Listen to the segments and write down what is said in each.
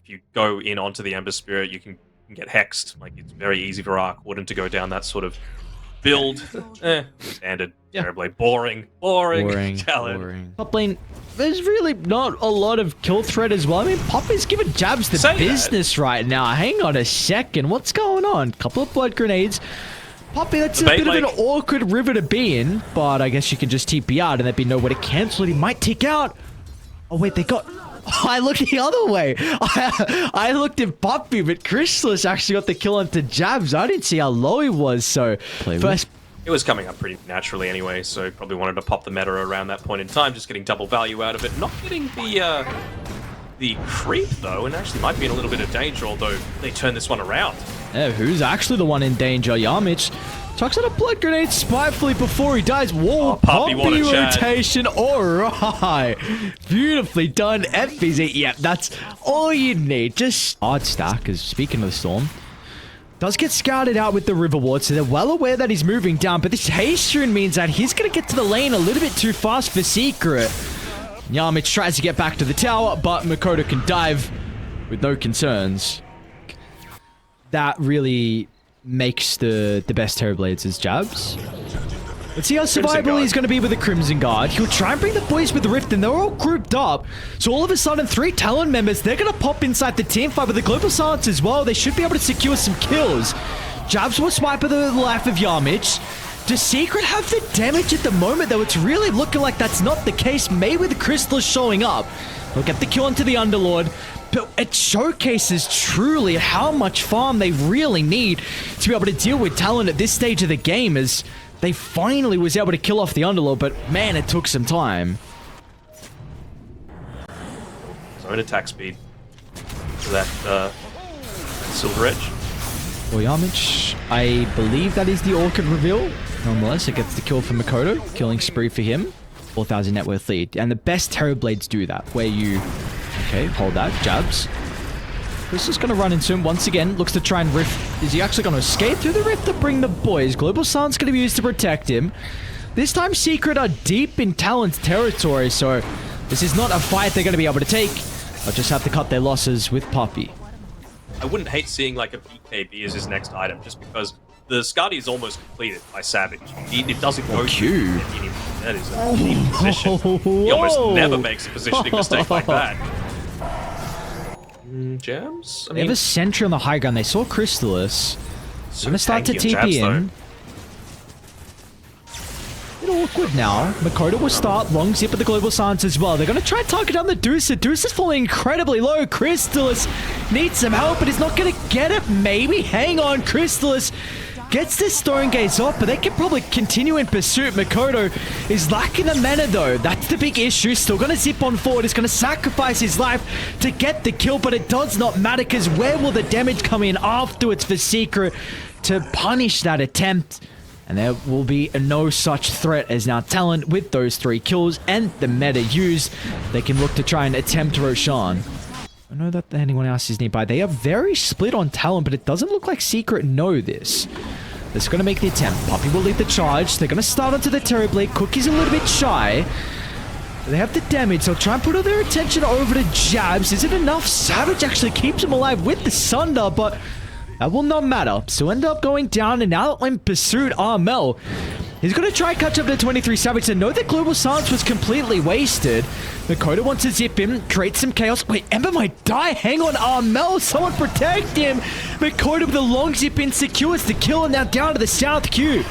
if you go in onto the Ember Spirit, you can get hexed. Like, it's very easy for Arc Warden to go down that sort of build. Standard. Yeah. Terribly boring challenge. Boring. Top lane, there's really not a lot of kill threat as well. I mean, Puppey's giving Jabz the business right now. Hang on a second. What's going on? Couple of blood grenades. Puppey, that's a bit of an awkward river to be in, but I guess you can just TP out and there'd be nowhere to cancel it. He might tick out. Oh, wait, they got... Oh, I looked the other way. I looked at Puppey, but Crystallis actually got the kill onto Jabz. I didn't see how low he was, so... First... It was coming up pretty naturally anyway, so probably wanted to pop the meta around that point in time, just getting double value out of it. Not getting the creep, though, and actually might be in a little bit of danger, although they turn this one around. Yeah, who's actually the one in danger? Yamich chucks out a blood grenade spitefully before he dies. Whoa, Puppey rotation. Alright. Beautifully done. Fbz. Yeah, that's all you need. Just hard stack, because speaking of the storm, does get scouted out with the River Ward, so they're well aware that he's moving down, but this haste rune means that he's going to get to the lane a little bit too fast for Secret. Yamich tries to get back to the tower, but Mikoto can dive with no concerns. That really makes the best Terrorblades as Jabz. Let's see how survivable he's going to be with the Crimson Guard. He'll try and bring the boys with the Rift, and they're all grouped up. So all of a sudden, 3 Talon members, they're going to pop inside the team fight with the Global Silence as well. They should be able to secure some kills. Jabz will swipe at the life of Yamich. Does Secret have the damage at the moment, though? It's really looking like that's not the case. Maybe with the Crystallis showing up, they'll get the kill onto the Underlord. But it showcases truly how much farm they really need to be able to deal with Talon at this stage of the game, as they finally was able to kill off the Underlord, but man, it took some time. Zone attack speed for that Silver Edge. Well, Yamich, I believe that is the Orchid reveal. Nonetheless, it gets the kill for Mikoto. Killing spree for him. 4,000 net worth lead. And the best Terrorblades do that, where you... Okay, hold that. Jabz. This is going to run into him once again. Looks to try and rift. Is he actually going to escape through the rift to bring the boys? Global Silence going to be used to protect him. This time, Secret are deep in Talon's territory, so this is not a fight they're going to be able to take. They'll just have to cut their losses with Puppey. I wouldn't hate seeing like a BKB as his next item, just because the Skadi is almost completed by Savage. It doesn't go Q. That is a deep position. He almost never makes a positioning mistake like that. Jams? They have a sentry on the high ground. They saw Crystallis. So going to start to TP in. A little awkward now. Mikoto will start. Long zip at the Global Silence as well. They're going to try and target down the Deucer. Deuce is falling incredibly low. Crystallis needs some help, but he's not going to get it. Maybe. Hang on. Crystallis gets this Stone Gaze off, but they can probably continue in pursuit. Mikoto is lacking the mana, though. That's the big issue. Still going to zip on forward. He's going to sacrifice his life to get the kill, but it does not matter, because where will the damage come in afterwards for Secret to punish that attempt? And there will be no such threat, as now Talon, with those 3 kills and the meta used, they can look to try and attempt Roshan. I know that anyone else is nearby. They are very split on Talon, but it doesn't look like Secret know this. They're going to make the attempt. Puppey will lead the charge. They're going to start onto the Terrorblade. Cookie's a little bit shy. They have the damage. They'll try and put all their attention over to Jabz. Is it enough? Savage actually keeps him alive with the Sunder, but that will not matter. So end up going down, and now in pursuit, Armel. He's going to try and catch up to 23 Savage and know that Global Silence was completely wasted. Mikoto wants to zip him, create some chaos. Wait, Ember might die. Hang on, Armel. Someone protect him. Mikoto with a long zip in secures the kill, and now down to the South Q.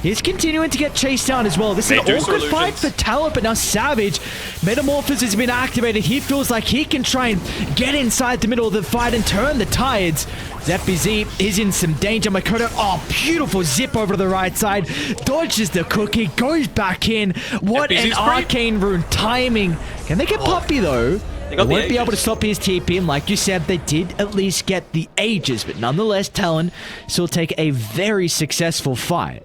He's continuing to get chased down as well. This is an awkward fight for Talon, but now Savage. Metamorphosis has been activated. He feels like he can try and get inside the middle of the fight and turn the tides. Fbz is in some danger. Mikoto, oh, beautiful zip over to the right side. Dodges the cookie, goes back in. What an arcane rune timing. Can they get Puppey, though? They won't be able to stop his TP, and like you said, they did at least get the Aegis, but nonetheless, Talon still take a very successful fight.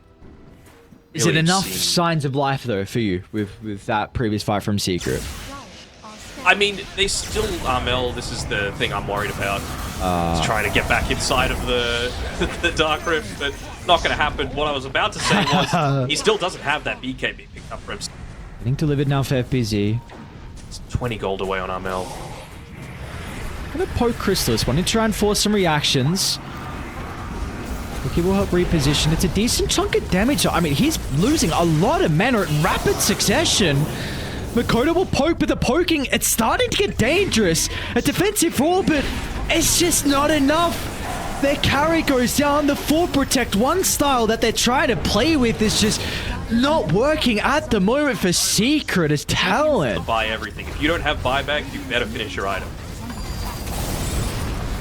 Is it enough signs of life, though, for you with that previous fight from Secret? I mean, they still, Armel, this is the thing I'm worried about. He's trying to get back inside of the Dark Rift, but not going to happen. What I was about to say was, he still doesn't have that BKB picked up for him. Getting delivered now for Fbz. It's 20 gold away on Armel. Gonna poke Crystallis, wanting to try and force some reactions. He will help reposition. It's a decent chunk of damage. I mean, he's losing a lot of mana in rapid succession. Mikoto will poke, but the poking, it's starting to get dangerous. A defensive roar, but it's just not enough. Their carry goes down. The full protect one style that they're trying to play with is just not working at the moment for Secret as Talon. Buy everything. If you don't have buyback, you better finish your item.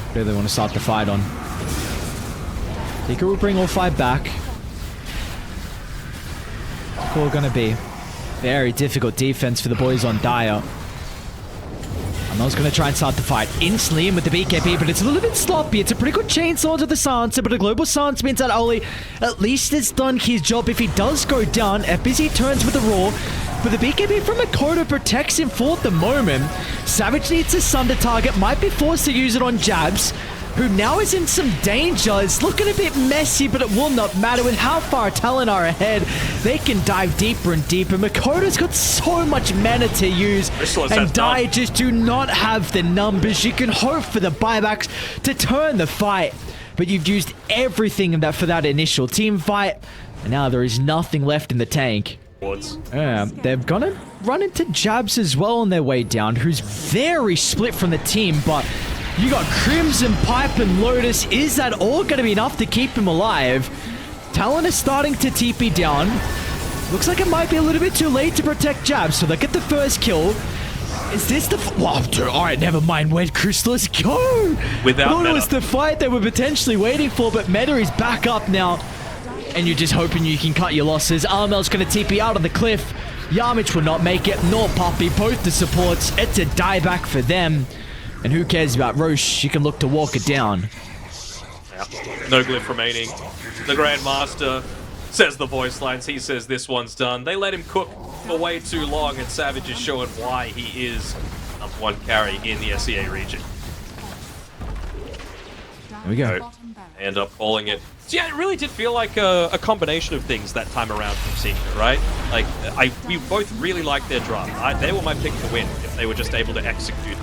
Who do they want to start the fight on? Secret will bring all 5 back. What's all gonna be? Very difficult defense for the boys on Dire. Armel's gonna try and start the fight instantly in with the BKB, but it's a little bit sloppy. It's a pretty good chainsaw to the Sansa, but a global Sansa means that Oli at least has done his job. If he does go down, Fbz turns with the roar, but the BKB from Mikoto protects him for the moment. Savage needs a Sun to target, might be forced to use it on Jabz, who now is in some danger. It's looking a bit messy, but it will not matter with how far Talon are ahead. They can dive deeper and deeper. Mikoto's got so much mana to use, and Dire just do not have the numbers. You can hope for the buybacks to turn the fight, but you've used everything for that initial team fight, and now there is nothing left in the tank. They're gonna run into Jabz as well on their way down, who's very split from the team, but you got Crimson Pipe and Lotus. Is that all going to be enough to keep him alive? Talon is starting to TP down. Looks like it might be a little bit too late to protect Jabz, so they get the first kill. Is this the... Alright, never mind. Where'd Crystallis go? Without it was the fight they were potentially waiting for, but meta is back up now. And you're just hoping you can cut your losses. Armel's going to TP out on the cliff. Yamich will not make it, nor Puppey. Both the supports. It's a dieback for them. And who cares about Roche? She can look to walk it down. Yeah. No glyph remaining. The Grandmaster says the voice lines. He says this one's done. They let him cook for way too long, and Savage is showing why he is #1 carry in the SEA region. There we go. They end up calling it. So yeah, it really did feel like a combination of things that time around from Secret, right? Like, we both really liked their draft. They were my pick to win if they were just able to execute